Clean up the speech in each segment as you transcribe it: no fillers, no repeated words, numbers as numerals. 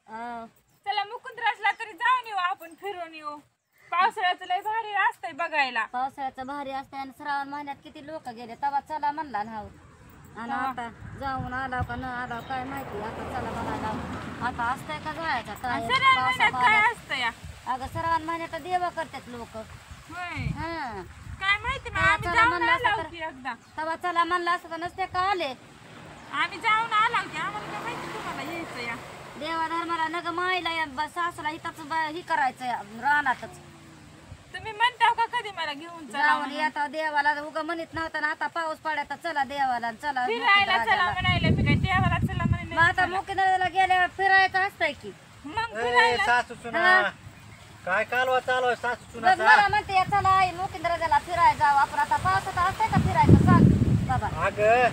चला मुकुंदराजला तरी जाऊन येऊ आपण फिरून येऊ. पावसाळ्याचं लय भारी असतंय बघायला. पावसाळ्याचं भारी असते आणि श्रावण महिन्यात किती लोक गेले तेव्हा चला म्हणला ना. आणि आता जाऊन आला का न आला काय माहिती. आता चला बघायला आता असतंय का जायचं काय असतंय अगं श्रावण महिन्यात देवा करतात लोक. काय माहिती तेव्हा चला म्हणलं असं तर नसते का आले. आम्ही जाऊन आला होते आम्हाला काय माहिती तुम्हाला यायचं या देवा धर्माला नग माईला सासूला हिताच ही करायचं रानातच. तुम्ही म्हणता का कधी मला घेऊन जाऊन आता देवाला उगा म्हणत नव्हता ना. आता पाऊस पडायचा चला देवाला चला फिरायला चला म्हणायला मी काय देवाला चला म्हणाले. मग आता मुकिंदराला गेल्यावर फिरायचं असतंय की मग फिरायला सासू सुना काय कालवा चालू सासू सुना. मला म्हणते चला आई मुकिंदराला फिरायला जाऊ आपण. आता पावसात असतंय का फिरायचं सांग बाबा. अगं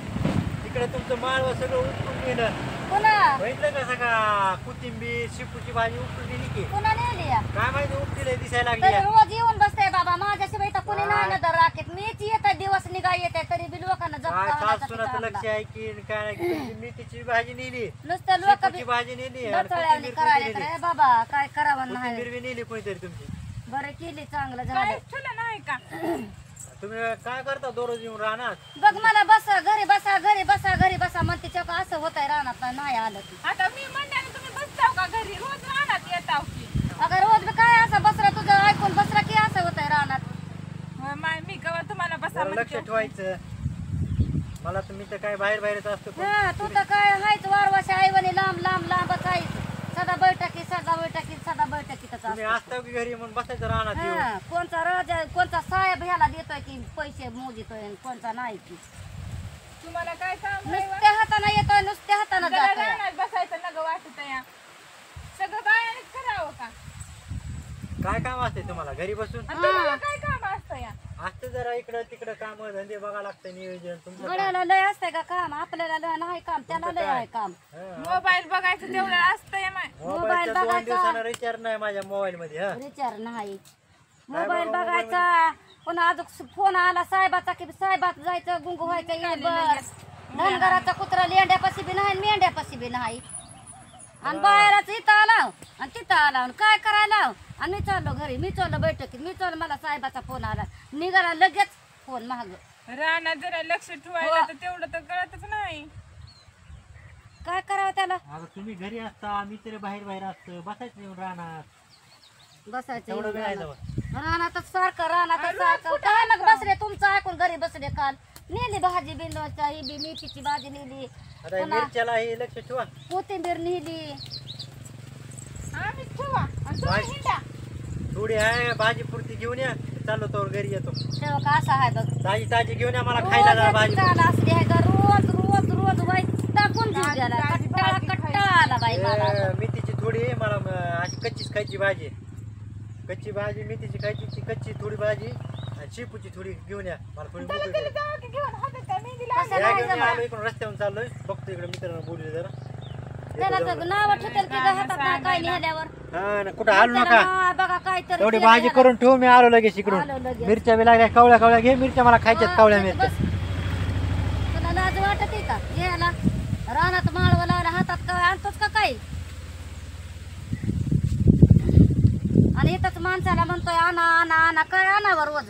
तिकडे तुमचं माळव सगळं उपटून गेलं. पुन्हा बघितलं का सगळा कोथिंबीर शिपूची भाजी उपटून गेली की पुन्हा नेली या. काय माहिती उपटीला दिसायला तरी लागली. रोज येऊन बसते बाबा माझ्याशिवाय तर कोणी नाही ना दर राखेत. मीच येत दिवस निघा येते तरी बी लोकांना काय सासू सुनाचं लक्ष जपत आहे की काय नाही. मेथीची भाजी नेली नुसतं लोक शिपूची भाजी नेली आणि दचळ्यावणी कोथिंबीर करायला नेली. तर बाबा काय करावं नाही. कोथिंबीर बी नेली कोणीतरी तुमची. बरं केली चांगलं काय झालं. तुला नाही का तुम्ही काय करता दररोज येऊन राहणार. बघ मला बसा घरी बसा घरी बसा घरी बसा म्हणते चौक असं होतंय रानात नाही आलं की. आता मी म्हणल्याने तुम्ही बसताव का घरी रोज राहणार येताव की. अगं रोज बी काय असं बसरा तुझं ऐकून बसरा की असं होतंय रानात. मी कवा तुम्हाला बसा जरा लक्ष म्हणते. ठेवायचं. मला तुम्ही तर काय बाहेर बाहेरच असतो पण हा तू तर काय हायच वारवाशी आईवणी लांब लांब लांबच आहेच. सदा बैठकी बैठकीतच तुम्ही असतो. असता की घरी म्हणून बसायचं राहणार येऊन. हा कोणचा राजा कोणचा साहेब ह्याला देतोय की पैसे मोजितोय आणि कोणचा नाही की. तुम्हाला काय काम नाही वा? नुसत्या हाताने येतोय नुसत्या हाताने जरा जातोय. रानात बसायचं नग वाटत या सगळं बायानेच करावं का. काय काम असते तुम्हाला घरी बसून. आणि तुम्हाला काय काम असतं या असते जरा इकडं तिकडं काम धंदे बघा लागतं नियोजन तुमचं काम. गड्याला लय असतंय का काम. आपल्याला लय नाही काम त्याला लय आहे काम. हा. मोबाईल बघायचं तेवढं असतंय माय. मोबाईलचा 2 बघायचा. दिवसानं रिचार्ज नाही माझ्या मोबाईल मध्ये. हा रिचार्ज नाही. मोबाईल बघायचा पुन्हा अजून फोन आला साहेबाचा की साहेबात जायचं गुंग व्हायचं येणार. धनगराचा कुत्रा लेंड्यापाशी बी नाही मेंढ्यापाशी बी नाही. आणि बाहेरच इथं आला आणि तिथं आला आणि काय करायला आणि मी चाललो घरी. मी चाललो बैठकीत मी चाललो मला साहेबाचा फोन आला निघाला लगेच फोन महाग. रानात जरा लक्ष ठेवायला तर तेवढं तर कळतच नाही. काय करावं त्याला. आता तुम्ही घरी असता मी तरी बाहेर बाहेर असतं बसायचं येऊन राहणार बसायचं तेवढं वेळ आहे रानात. तेव्हा. रानातच सारखं रानातच सारखं काय मग बसले तुमचं ऐकून घरी बसले काल. नेली भाजी बिंदवाचा ही बी मेथीची भाजी नेली आता मिरच्याला हे लक्ष ठेवा. कोथिंबीर नेली. आम्ही ठेवा आणि तुम्ही बाय. हिंडा. थोडी आहे भाजी पुरती घेऊन या चाललो तर घरी येतो. तेव्हा का असं आहे बघ. ताजी ताजी घेऊन या मला खायला जा भाजी. चाला असली आहे का रोज रोज रोज वाई टाकून जीव गेला. कट्टाळा कट्टाळा आला बाई मला आता. मेथीची थोडी मला अशी कच्चीच खायची भाजी. कच्ची भाजी मेथीची खायची ती कच्ची थोडी भाजी आणि शेपूची थोडी घेऊन या मला थोडी चला भूक तरी लागली. जाऊ की घेऊन हातात काय मेहंदी कसं लावली. या नाही घेऊन जमत. आलो इकडून रस्त्यावरून चाललोय बघतो इकडे मित्रांना बोलले जरा. त्याला तर नाव ठेवतील की हातात नाही काय नेल्यावर. हा ना कुठं हालू नका. हा, बघा काय तर तेवढी भाजी करून ठेवू मी आलो लगेच इकडून. आलो लगेच. मिरच्या बी लागल्या कवळ्या कवळ्या घे मिरच्या मला खायच्यात कवळ्या मिरच्या. तुला लाज वाटत आहे का घ्यायला. रानात माळव लावला हातात काय आणतोच का काही. आणि इथंच माणसाला म्हणतोय आणा आणा आणा काय आणावं रोज.